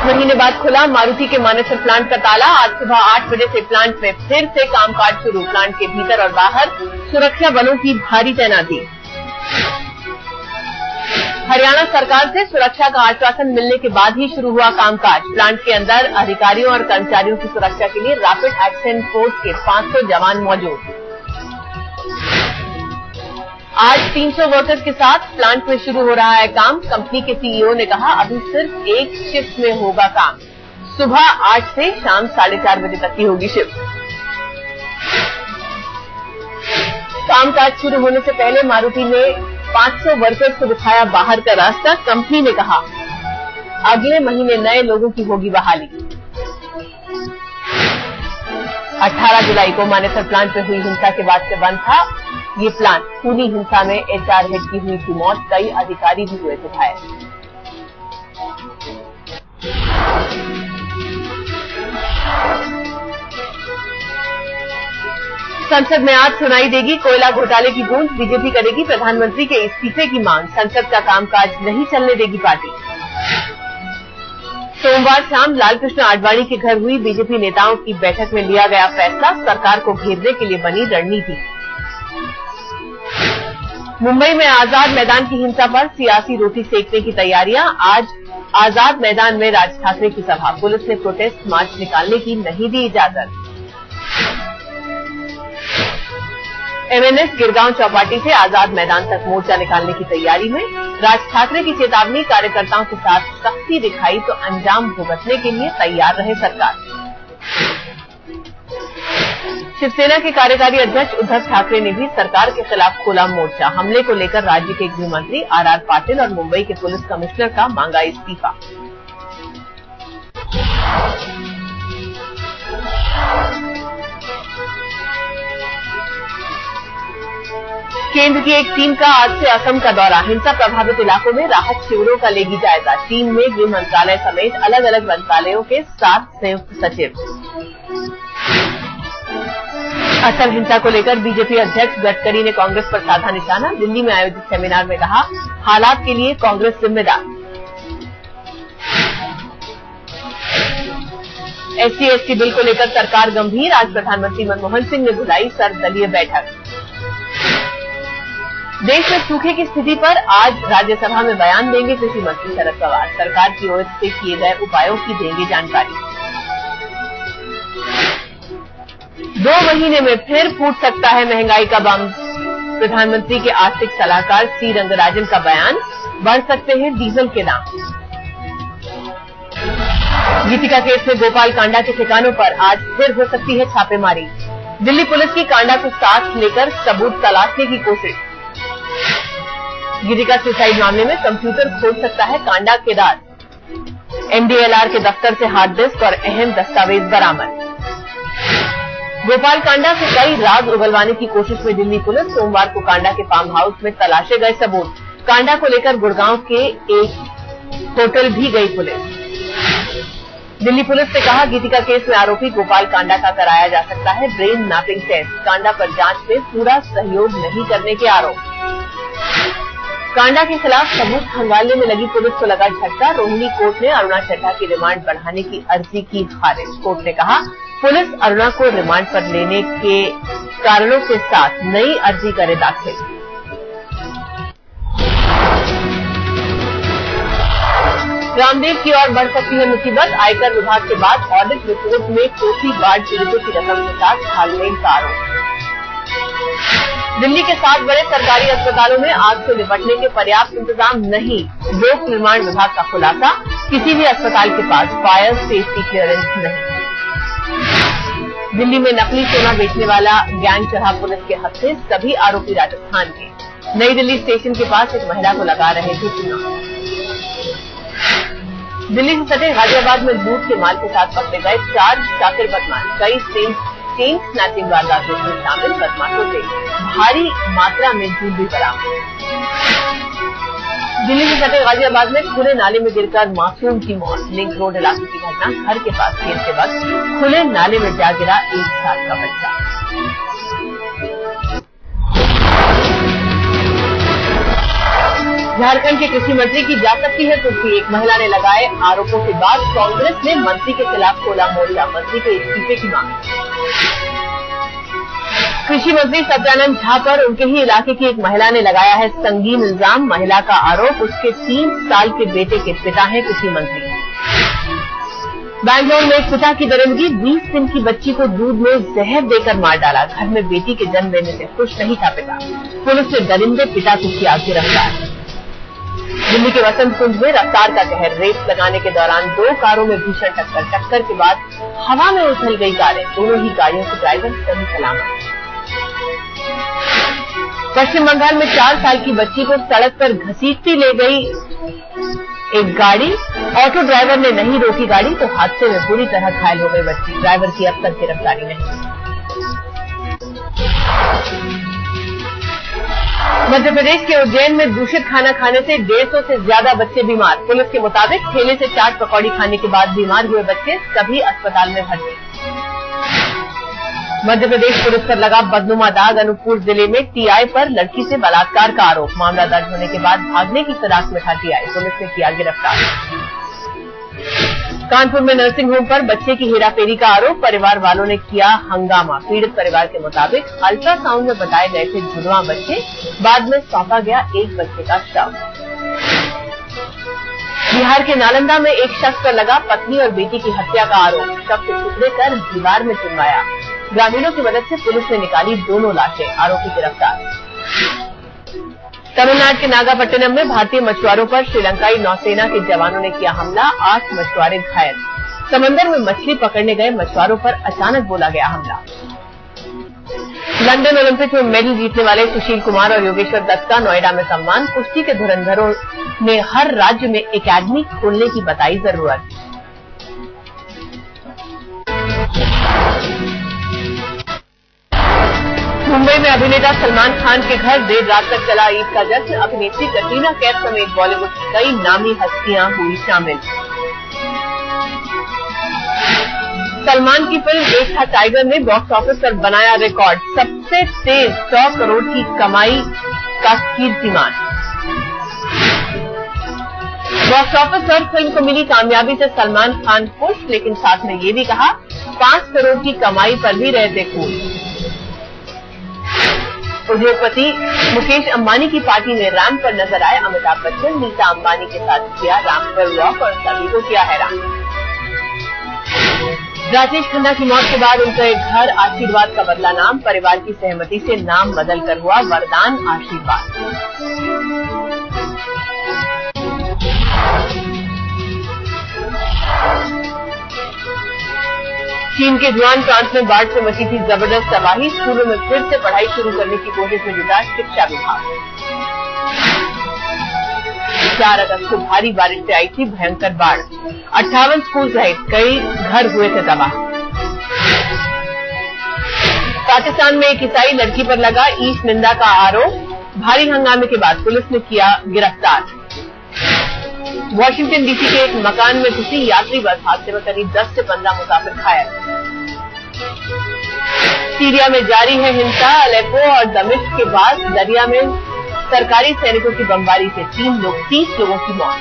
1 महीने बाद खुला मारुति के मानेसर प्लांट का ताला। आज सुबह 8 बजे से प्लांट में फिर से कामकाज शुरू। प्लांट के भीतर और बाहर सुरक्षा बलों की भारी तैनाती। हरियाणा सरकार से सुरक्षा का आश्वासन मिलने के बाद ही शुरू हुआ कामकाज। प्लांट के अंदर अधिकारियों और कर्मचारियों की सुरक्षा के लिए रैपिड एक्शन फोर्स के 500 जवान मौजूद। आज 300 वर्कर्स के साथ प्लांट में शुरू हो रहा है काम। कंपनी के सीईओ ने कहा, अभी सिर्फ एक शिफ्ट में होगा काम। सुबह 8 से शाम 4:30 बजे तक की होगी शिफ्ट। कामकाज शुरू होने से पहले मारुति ने 500 वर्कर्स को दिखाया बाहर का रास्ता। कंपनी ने कहा, अगले महीने नए लोगों की होगी बहाली। 18 जुलाई को मानेसर प्लांट में हुई हिंसा के बाद से बंद था ये प्लांट। खूनी हिंसा में एचआर हेड की हुई थी मौत। कई अधिकारी भी हुए थे घायल। संसद में आज सुनाई देगी कोयला घोटाले की गूंज। बीजेपी करेगी प्रधानमंत्री के इस्तीफे की मांग। संसद का कामकाज नहीं चलने देगी पार्टी। सोमवार शाम लालकृष्ण आडवाणी के घर हुई बीजेपी नेताओं की बैठक में लिया गया फैसला। सरकार को घेरने के लिए बनी रणनीति। मुंबई में आजाद मैदान की हिंसा पर सियासी रोटी सेकने की तैयारियां। आज आजाद मैदान में राज ठाकरे की सभा। पुलिस ने प्रोटेस्ट मार्च निकालने की नहीं दी इजाजत। एमएनएस गिरगांव चौपाटी से आजाद मैदान तक मोर्चा निकालने की तैयारी में। राज ठाकरे की चेतावनी, कार्यकर्ताओं के साथ सख्ती दिखाई तो अंजाम भुगतने के लिए तैयार रहे सरकार। शिवसेना के कार्यकारी अध्यक्ष उद्धव ठाकरे ने भी सरकार के खिलाफ खोला मोर्चा। हमले को लेकर राज्य के गृह मंत्री आर पाटिल और मुंबई के पुलिस कमिश्नर का मांगा इस्तीफा। केंद्र की एक टीम का आज से असम का दौरा। हिंसा प्रभावित इलाकों में राहत शिविरों का लेगी जायजा। टीम में गृह मंत्रालय समेत अलग अलग मंत्रालयों के 7 संयुक्त सचिव। असम हिंसा को लेकर बीजेपी अध्यक्ष गडकरी ने कांग्रेस पर साधा निशाना। दिल्ली में आयोजित सेमिनार में कहा, हालात के लिए कांग्रेस जिम्मेदार। SC/ST बिल को लेकर सरकार गंभीर। आज प्रधानमंत्री मनमोहन सिंह ने बुलाई सर्वदलीय बैठक। देश में सूखे की स्थिति पर आज राज्यसभा में बयान देंगे कृषि मंत्री शरद पवार। सरकार की ओर से किए गए उपायों की देंगे जानकारी। 2 महीने में फिर फूट सकता है महंगाई का बम। प्रधानमंत्री के आर्थिक सलाहकार सी रंगराजन का बयान। बढ़ सकते हैं डीजल के दाम। गीतिका केस में गोपाल कांडा के ठिकानों पर आज फिर हो सकती है छापेमारी। दिल्ली पुलिस की कांडा को साथ लेकर सबूत तलाशने की कोशिश। गीतिका सुसाइड मामले में कंप्यूटर खोल सकता है कांडा के राज। एमडीएलआर के दफ्तर से हार्ड डिस्क और अहम दस्तावेज बरामद। गोपाल कांडा से कई राज उगलवाने की कोशिश में दिल्ली पुलिस। सोमवार को कांडा के फार्म हाउस में तलाशे गए सबूत। कांडा को लेकर गुड़गांव के एक होटल भी गई पुलिस। दिल्ली पुलिस ने कहा, गीतिका केस में आरोपी गोपाल कांडा का कराया जा सकता है ब्रेन मैपिंग टेस्ट। कांडा पर जांच में पूरा सहयोग नहीं करने के आरोप। कांडा के खिलाफ सबूत खंगालने में लगी पुलिस को लगा झटका। रोहिणी कोर्ट ने अरुणा चड्ढा की रिमांड बढ़ाने की अर्जी की खारिज। कोर्ट ने कहा, पुलिस अरुणा को रिमांड पर लेने के कारणों के साथ नई अर्जी करे दाखिल। रामदेव की ओर बढ़ सकती है मुसीबत। आयकर विभाग के बाद ऑडिट रिपोर्ट में कोसी बाढ़ पीड़ितों की रकम के साथ छानबीन का आरोप। दिल्ली के 7 बड़े सरकारी अस्पतालों में आग से निपटने के पर्याप्त इंतजाम नहीं। लोक निर्माण विभाग का खुलासा, किसी भी अस्पताल के पास फायर सेफ्टी क्लियरेंस नहीं। दिल्ली में नकली सोना बेचने वाला गैंग चढ़ा पुलिस के हत्थे। सभी आरोपी राजस्थान के। नई दिल्ली स्टेशन के पास एक महिला को लगा रहे थे चूना। दिल्ली से सटे गाजियाबाद में लूट के माल के साथ पकड़े गए 4 शातिर बदमाश। कई चेन स्नैचिंग वारदातों में शामिल बदमाशों से भारी मात्रा में जूलरी बरामद। दिल्ली से सटे गाजियाबाद में खुले नाले में गिरकर मासूम की मौत। लिंक रोड इलाके की घटना। घर के पास खेलते वक्त खुले नाले में जा गिरा 1 साल का बच्चा। झारखंड के कृषि मंत्री की जा सकती है कुर्सी, एक महिला ने लगाए आरोपों के बाद कांग्रेस ने मंत्री के खिलाफ खोला मोर्चा, मंत्री के इस्तीफे की मांग। कृषि मंत्री सत्यानंद झा पर उनके ही इलाके की एक महिला ने लगाया है संगीन इल्जाम, महिला का आरोप उसके 3 साल के बेटे के पिता हैं कृषि मंत्री। बैंगलोर में पिता की दरिंदगी, 20 दिन की बच्ची को दूध में जहर देकर मार डाला, घर में बेटी के जन्म लेने से खुश नहीं था पिता, पुलिस ने दरिंदे पिता को किया गिरफ्तार। दिल्ली के वसंत कुंज में रफ्तार का कहर, रेस लगाने के दौरान 2 कारों में भीषण टक्कर के बाद हवा में उछल गई कारें, दोनों ही गाड़ियों के ड्राइवर सही सलामत। पश्चिम बंगाल में 4 साल की बच्ची को सड़क पर घसीटती ले गई एक गाड़ी, ऑटो ड्राइवर ने नहीं रोकी गाड़ी तो हादसे में बुरी तरह घायल हो गई बच्ची, ड्राइवर की अब तक गिरफ्तारी नहीं। मध्य प्रदेश के उज्जैन में दूषित खाना खाने से 150 से ज्यादा बच्चे बीमार, पुलिस के मुताबिक ठेले से चाट पकौड़ी खाने के बाद बीमार हुए बच्चे सभी अस्पताल में भर्ती। मध्य प्रदेश पुलिस पर लगा बदनुमा दाग, अनूपपुर जिले में टीआई पर लड़की से बलात्कार का आरोप, मामला दर्ज होने के बाद भागने की फिराक में था टीआई, पुलिस ने किया गिरफ्तार। कानपुर में नर्सिंग होम पर बच्चे की हेराफेरी का आरोप, परिवार वालों ने किया हंगामा, पीड़ित परिवार के मुताबिक अल्ट्रासाउंड में बताए गए थे जुड़वां बच्चे, बाद में सौंपा गया एक बच्चे का शव। बिहार के नालंदा में एक शख्स पर लगा पत्नी और बेटी की हत्या का आरोप, शव के टुकड़े कर दीवार में चिनवाया, ग्रामीणों की मदद से पुलिस ने निकाली दोनों लाशें, आरोपी गिरफ्तार। तमिलनाडु के नागापट्टिनम में भारतीय मछुआरों पर श्रीलंकाई नौसेना के जवानों ने किया हमला, 8 मछुआरे घायल, समंदर में मछली पकड़ने गए मछुआरों पर अचानक बोला गया हमला। लंदन ओलंपिक में मेडल जीतने वाले सुशील कुमार और योगेश्वर दत्त का नोएडा में सम्मान, कुश्ती के धुरंधरों ने हर राज्य में एकेडमी खोलने की बताई जरूरत। मुंबई में अभिनेता सलमान खान के घर देर रात तक चला ईद का जश्न, अभिनेत्री कटरीना कैफ समेत बॉलीवुड की कई नामी हस्तियां हुई शामिल। सलमान की फिल्म एक था टाइगर ने बॉक्स ऑफिस पर बनाया रिकॉर्ड, सबसे तेज 100 करोड़ की कमाई का कीर्तिमान। बॉक्स ऑफिस पर फिल्म को मिली कामयाबी से सलमान खान खुश, लेकिन साथ में ये भी कहा 5 करोड़ की कमाई पर भी रहते खुश। उद्योगपति मुकेश अंबानी की पार्टी में रैंप पर नजर आए अमिताभ बच्चन, नीता अंबानी के साथ किया रैंप पर वॉक और सभी को किया हैरान। राजेश खन्ना की मौत के बाद उनका घर आशीर्वाद का बदला नाम, परिवार की सहमति से नाम बदलकर हुआ वरदान आशीर्वाद। चीन के जुआन प्रांत में बाढ़ से मची थी जबरदस्त तबाही, स्कूलों में फिर से पढ़ाई शुरू करने की कोशिश में जुटा शिक्षा विभाग। 4 अगस्त को भारी बारिश से आई थी भयंकर बाढ़, 58 स्कूल सहित कई घर हुए थे तबाह। पाकिस्तान में एक ईसाई लड़की पर लगा ईश निंदा का आरोप, भारी हंगामे के बाद पुलिस ने किया गिरफ्तार। वाशिंगटन डीसी के एक मकान में घुसी यात्री बस, हादसे में करीब 10 से 15 मुसाफिर घायल। सीरिया में जारी है हिंसा, अलेप्पो और दमिश्क के बाद दरिया में सरकारी सैनिकों की बमबारी से 30 लोगों की मौत।